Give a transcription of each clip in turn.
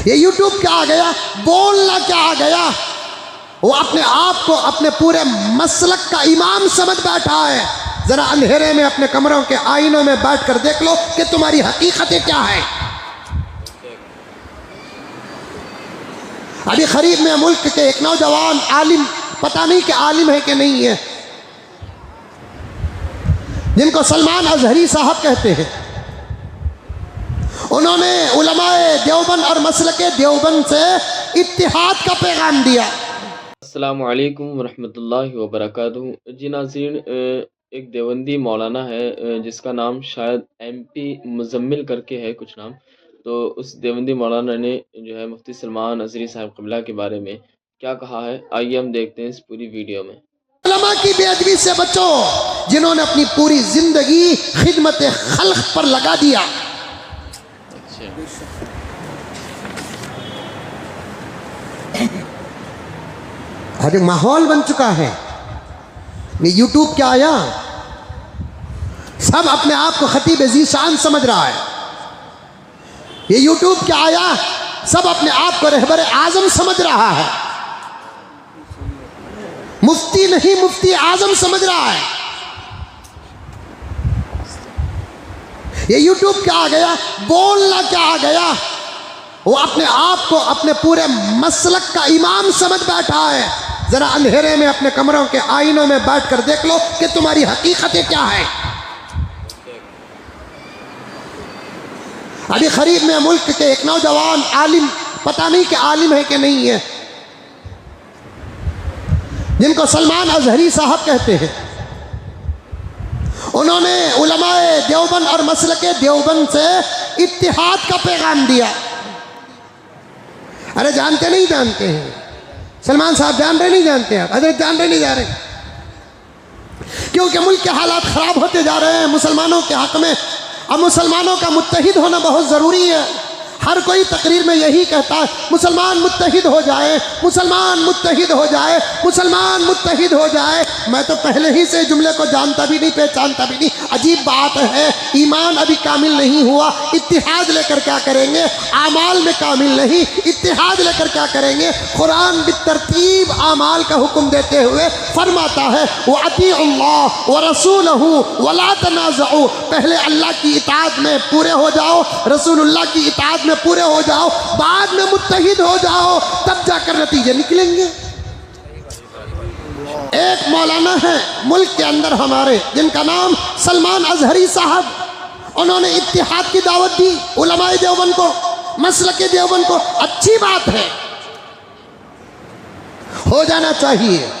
ये यूट्यूब क्या आ गया, बोलना क्या आ गया। वो अपने आप को अपने पूरे मसलक का इमाम समझ बैठा है। जरा अंधेरे में अपने कमरों के आईनों में बैठकर देख लो कि तुम्हारी हकीकतें क्या है। अभी करीब में मुल्क के एक नौजवान आलिम, पता नहीं कि आलिम है कि नहीं है, जिनको सलमान अजहरी साहब कहते हैं, उन्होंने उलमाए देवबंद और मसलके देवबंद से इत्तिहाद का पैगाम दिया। अस्सलामु अलैकुम वरहमतुल्लाहि वबरकातुहू। जी नाज़रीन, एक देवबंदी मौलाना है जिसका नाम शायद MP मुज़म्मिल करके है कुछ नाम। तो उस देवबंदी मौलाना ने जो है मुफ्ती सलमान अज़हरी साहब क़िबला के बारे में क्या कहा है, आइए हम देखते हैं इस पूरी वीडियो में। उलमा की बेअदबी से बचो, जिन्होंने अपनी पूरी जिंदगी खिदमत खल्क पर लगा दिया। हर एक माहौल बन चुका है। यूट्यूब क्या आया, सब अपने आप को खतीब ज़ीशान समझ रहा है। ये यूट्यूब क्या आया, सब अपने आप को रहबर आजम समझ रहा है। मुफ्ती नहीं, मुफ्ती आजम समझ रहा है। ये यूट्यूब क्या आ गया, बोलना क्या आ गया। वो अपने आप को अपने पूरे मसलक का इमाम समझ बैठा है। जरा अंधेरे में अपने कमरों के आईनों में बैठकर देख लो कि तुम्हारी हकीकतें क्या है। अभी करीब में मुल्क के एक नौजवान आलिम, पता नहीं कि आलिम है कि नहीं है, जिनको सलमान अजहरी साहब कहते हैं, उन्होंने उलमाए देवबंद और मसलके देवबंद से इत्तिहाद का पैगाम दिया। अरे जानते नहीं जानते हैं, सलमान साहब जान रहे नहीं जानते, आप हजरत जान रहे नहीं जा रहे, क्योंकि मुल्क के हालात खराब होते जा रहे हैं मुसलमानों के हक में। अब मुसलमानों का मुत्तहिद होना बहुत ज़रूरी है। हर कोई तकरीर में यही कहता है मुसलमान मुत्तहिद हो जाए, मुसलमान मुत्तहिद हो जाए, मुसलमान मुत्तहिद हो जाए। मैं तो पहले ही से जुमले को जानता भी नहीं, पहचानता भी नहीं। अजीब बात है, ईमान अभी कामिल नहीं हुआ, इत्तिहाद लेकर क्या करेंगे। आमाल में कामिल नहीं, इत्तिहाद लेकर क्या करेंगे। कुरान बितरतीब आमाल का हुक्म देते हुए फरमाता है व अतीउल्लाह व रसूलहू वला तनाज़उ। पहले अल्लाह की इताअत में पूरे हो जाओ, रसूलुल्लाह की इताअत पूरे हो जाओ, बाद में मुत्तहिद हो जाओ, तब जाकर नतीजे निकलेंगे। एक मौलाना है मुल्क के अंदर हमारे, जिनका नाम सलमान अजहरी साहब, उन्होंने इत्तिहाद की दावत दी उलमाए देवबंद को, मसलके देवबंद को। अच्छी बात है, हो जाना चाहिए।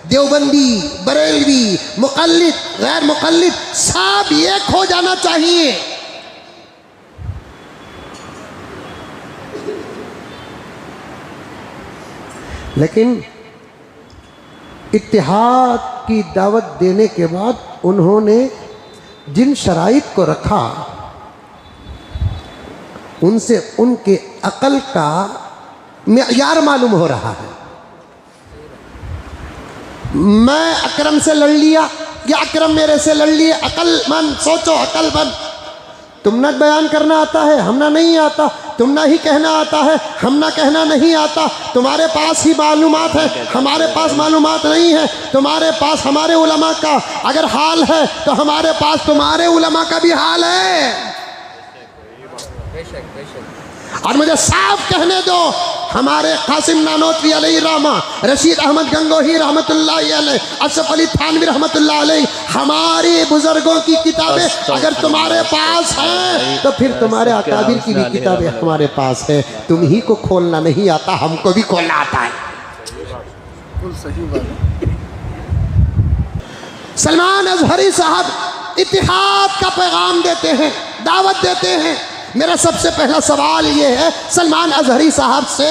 देवबंदी, बरेलवी, मुक़ल्लिद, गैर मुक़ल्लिद सब एक हो जाना चाहिए। लेकिन इत्तिहाद की दावत देने के बाद उन्होंने जिन शराइत को रखा, उनसे उनके अकल का मेयार मालूम हो रहा है। मैं अकरम से लड़ लिया या अकरम मेरे से लड़ लिए, अकलमंद सोचो, अकलमंद। तुमना बयान करना आता है, हमना नहीं आता। तुमना ही कहना आता है, हमना कहना नहीं आता। तुम्हारे पास ही मालूमात है, हमारे पास मालूमात नहीं है। तुम्हारे पास हमारे उलमा का अगर हाल है तो हमारे पास तुम्हारे उलमा का भी हाल है। और मुझे साफ कहने दो, हमारे कासिम नानोतवी अलैहि रहमा, रशीद अहमद गंगोही रहमतुल्लाह अलैह, अशरफ अली थानवी रहमतुल्लाह अलैह, हमारे बुजुर्गों की किताबें अगर तुम्हारे पास हैं तो फिर तुम्हारे अकाबिर की भी किताबें हमारे पास है। तुम ही को खोलना नहीं आता, हमको भी खोलना आता है। सलमान अजहरी साहब इत्तिहाद का पैगाम देते हैं, दावत देते हैं। मेरा सबसे पहला सवाल ये है सलमान अजहरी साहब से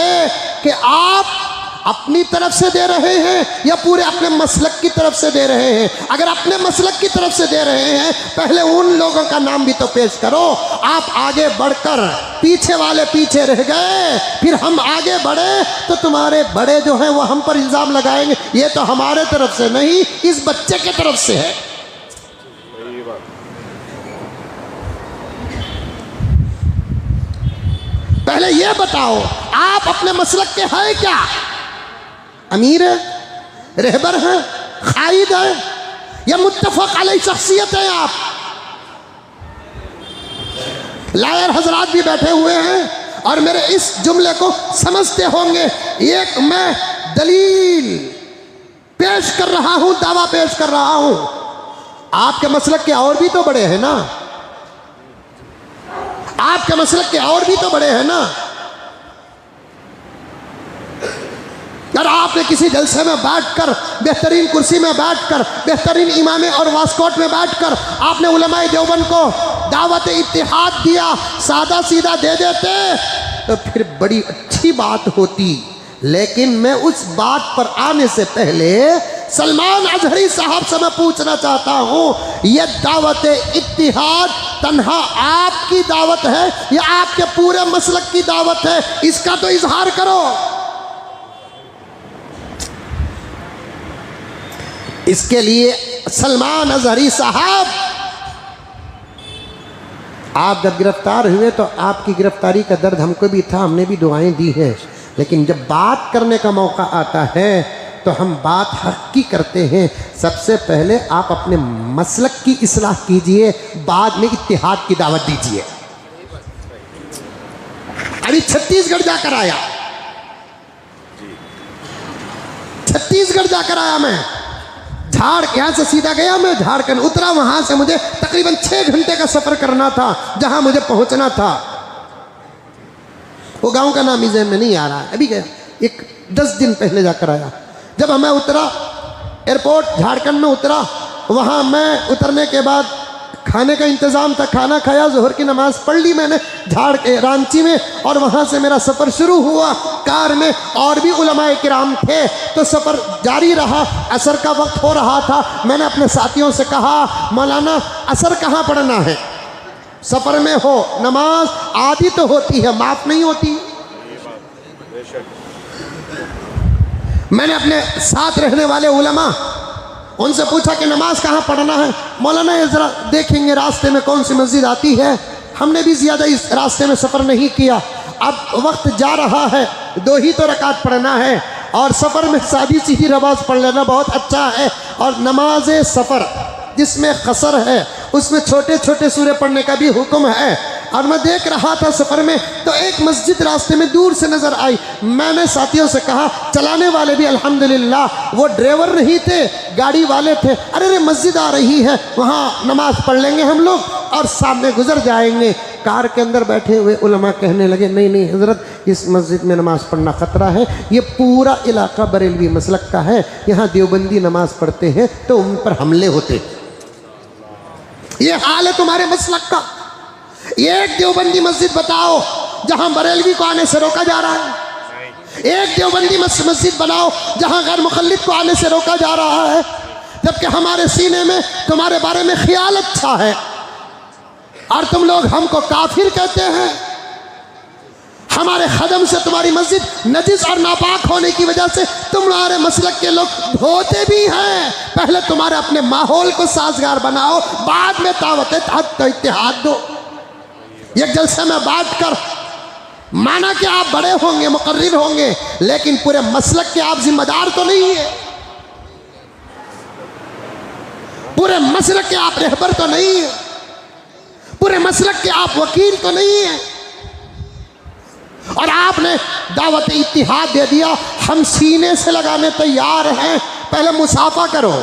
कि आप अपनी तरफ से दे रहे हैं या पूरे अपने मसलक की तरफ से दे रहे हैं। अगर अपने मसलक की तरफ से दे रहे हैं, पहले उन लोगों का नाम भी तो पेश करो। आप आगे बढ़कर पीछे वाले पीछे रह गए, फिर हम आगे बढ़े तो तुम्हारे बड़े जो हैं वो हम पर इल्ज़ाम लगाएंगे। ये तो हमारे तरफ से नहीं, इस बच्चे के तरफ से है। पहले ये बताओ आप अपने मसलक के हैं क्या? अमीर है, रहबर है, कायद है, या मुत्तफक अलैह शख्सियत है आप? लायर हजरात भी बैठे हुए हैं और मेरे इस जुमले को समझते होंगे। एक मैं दलील पेश कर रहा हूं, दावा पेश कर रहा हूं। आपके मसलक के और भी तो बड़े हैं ना, आपके मसलक के और भी तो बड़े हैं ना। अगर आपने किसी जलसे में बैठकर, बेहतरीन कुर्सी में बैठकर, बेहतरीन इमामे और वास्कोट में बैठकर आपने उलमाए देवबंद को दावत इत्तिहाद दिया, सादा सीधा दे देते तो फिर बड़ी अच्छी बात होती। लेकिन मैं उस बात पर आने से पहले सलमान अजहरी साहब से मैं पूछना चाहता हूं, यह दावत इत्तिहाद तन्हा आपकी दावत है या आपके पूरे मसलक की दावत है? इसका तो इजहार करो। इसके लिए सलमान अजहरी साहब, आप जब गिरफ्तार हुए तो आपकी गिरफ्तारी का दर्द हमको भी था, हमने भी दुआएं दी हैं। लेकिन जब बात करने का मौका आता है तो हम बात हक की करते हैं। सबसे पहले आप अपने मसलक की इस्लाह कीजिए, बाद में इत्तिहाद की दावत दीजिए। अभी छत्तीसगढ़ जाकर आया, छत्तीसगढ़ जाकर आया मैं, यहाँ से सीधा गया मैं झारखंड, उतरा, वहां से मुझे तकरीबन 6 घंटे का सफर करना था जहां मुझे पहुंचना था। वो गांव का नाम इज़ेन में नहीं आ रहा है, अभी गया, एक 10 दिन पहले जाकर आया। जब मैं उतरा एयरपोर्ट झारखंड में उतरा, वहां मैं उतरने के बाद खाने का इंतज़ाम था, खाना खाया, ज़ोहर की नमाज़ पढ़ ली मैंने रांची में, और वहाँ से मेरा सफ़र शुरू हुआ। कार में और भी उलमाए किराम थे तो सफ़र जारी रहा। असर का वक्त हो रहा था, मैंने अपने साथियों से कहा, मौलाना असर कहाँ पढ़ना है? सफ़र में हो, नमाज आधी तो होती है, माफ़ नहीं होती। मैंने अपने साथ रहने वाले उलमा उनसे पूछा कि नमाज कहाँ पढ़ना है? मौलाना ये ज़रा देखेंगे रास्ते में कौन सी मस्जिद आती है। हमने भी ज़्यादा इस रास्ते में सफ़र नहीं किया, अब वक्त जा रहा है, 2 ही तो रकात पढ़ना है और सफ़र में सादी सी ही नमाज पढ़ लेना बहुत अच्छा है। और नमाज सफ़र जिसमें क़सर है उसमें छोटे छोटे सूरे पढ़ने का भी हुक्म है। और मैं देख रहा था सफ़र में तो एक मस्जिद रास्ते में दूर से नज़र आई। मैंने साथियों से कहा, चलाने वाले भी अल्हम्दुलिल्लाह वो ड्राइवर नहीं थे, गाड़ी वाले थे, अरे रे मस्जिद आ रही है, वहाँ नमाज़ पढ़ लेंगे हम लोग और सामने गुजर जाएंगे। कार के अंदर बैठे हुए उलमा कहने लगे, नहीं नहीं हज़रत, इस मस्जिद में नमाज़ पढ़ना ख़तरा है, ये पूरा इलाका बरेलवी मसलक का है, यहाँ देवबंदी नमाज़ पढ़ते हैं तो उन पर हमले होते। ये हाल है तुम्हारे मसलक का। एक देवबंदी मस्जिद बताओ जहां बरेलवी को आने से रोका जा रहा है। एक देवबंदी मस्जिद बनाओ जहां गैर मुखल्लिद को आने से रोका जा रहा है, जबकि हमारे सीने में तुम्हारे बारे में ख्याल अच्छा है और तुम लोग हमको काफिर कहते हैं। हमारे कदम से तुम्हारी मस्जिद नजिस और नापाक होने की वजह से तुम्हारे मसलक के लोग धोते भी हैं। पहले तुम्हारे अपने माहौल को साजगार बनाओ, बाद में दावत इत्तिहाद दो। एक जलसे में बैठकर माना कि आप बड़े होंगे, मुकर्रिर होंगे, लेकिन पूरे मसलक के आप जिम्मेदार तो नहीं है, पूरे मसलक के आप रहबर तो नहीं है, पूरे मसलक के आप वकील तो नहीं है। और आपने दावत इत्तिहाद दे दिया, हम सीने से लगाने तैयार हैं। पहले मुसाफा करो,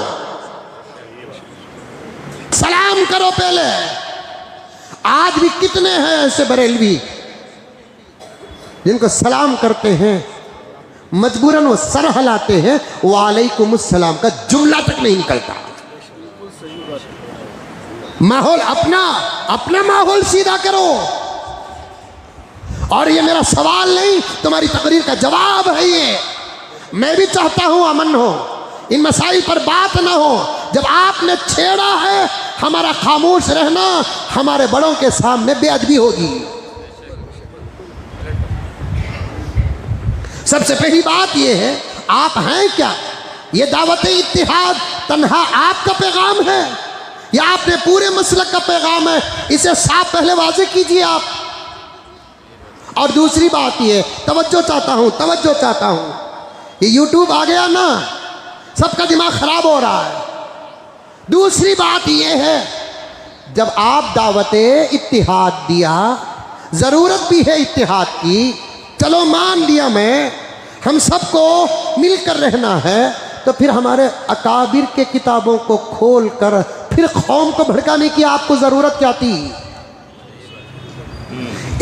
सलाम करो पहले। आज भी कितने हैं ऐसे बरेलवी जिनको सलाम करते हैं, मजबूरन वो सर हिलाते हैं, वालेकुमुस्सलाम का जुमला तक नहीं निकलता। माहौल अपना माहौल सीधा करो। और ये मेरा सवाल नहीं, तुम्हारी तकरीर का जवाब है ये। मैं भी चाहता हूं अमन हो, इन मसाइल पर बात ना हो। जब आपने छेड़ा है, हमारा खामोश रहना हमारे बड़ों के सामने बेअदबी होगी। सबसे पहली बात यह है, आप हैं क्या? ये दावत इत्तिहाद तन्हा आपका पैगाम है या आपने पूरे मसलक का पैगाम है? इसे साफ पहले वाज़ेह कीजिए आप। और दूसरी बात ये, तवज्जो चाहता हूँ, ये यूट्यूब आ गया ना, सबका दिमाग खराब हो रहा है। दूसरी बात ये है, जब आप दावते इत्तिहाद दिया, ज़रूरत भी है इत्तिहाद की, चलो मान लिया मैं, हम सबको मिलकर रहना है, तो फिर हमारे अकाबिर के किताबों को खोल कर फिर कौम को भड़काने की आपको ज़रूरत क्या थी?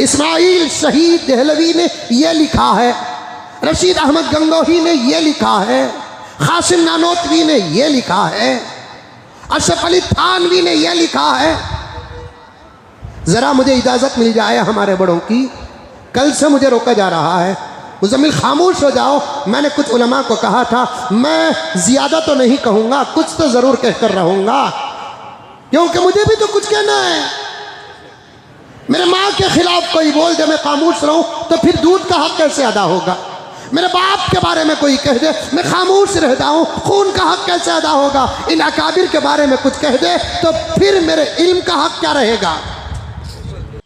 इस्माइल शहीद देहलवी ने यह लिखा है, रशीद अहमद गंगोही ने यह लिखा है, कासिम नानोतवी ने यह लिखा है, अशरफ अली थानवी ने यह लिखा है। ज़रा मुझे इजाज़त मिल जाए हमारे बड़ों की, कल से मुझे रोका जा रहा है, मुज़म्मिल खामोश हो जाओ। मैंने कुछ उलमा को कहा था, मैं ज़्यादा तो नहीं कहूँगा, कुछ तो ज़रूर कहकर रहूँगा, क्योंकि मुझे भी तो कुछ कहना है। मेरे माँ के खिलाफ कोई बोल दे, मैं खामोश रहूँ, तो फिर दूध का हक कैसे अदा होगा? मेरे बाप के बारे में कोई कह दे, मैं खामोश रह जाऊँ, खून का हक कैसे अदा होगा? इन अकाबिर के बारे में कुछ कह दे तो फिर मेरे इल्म का हक क्या रहेगा?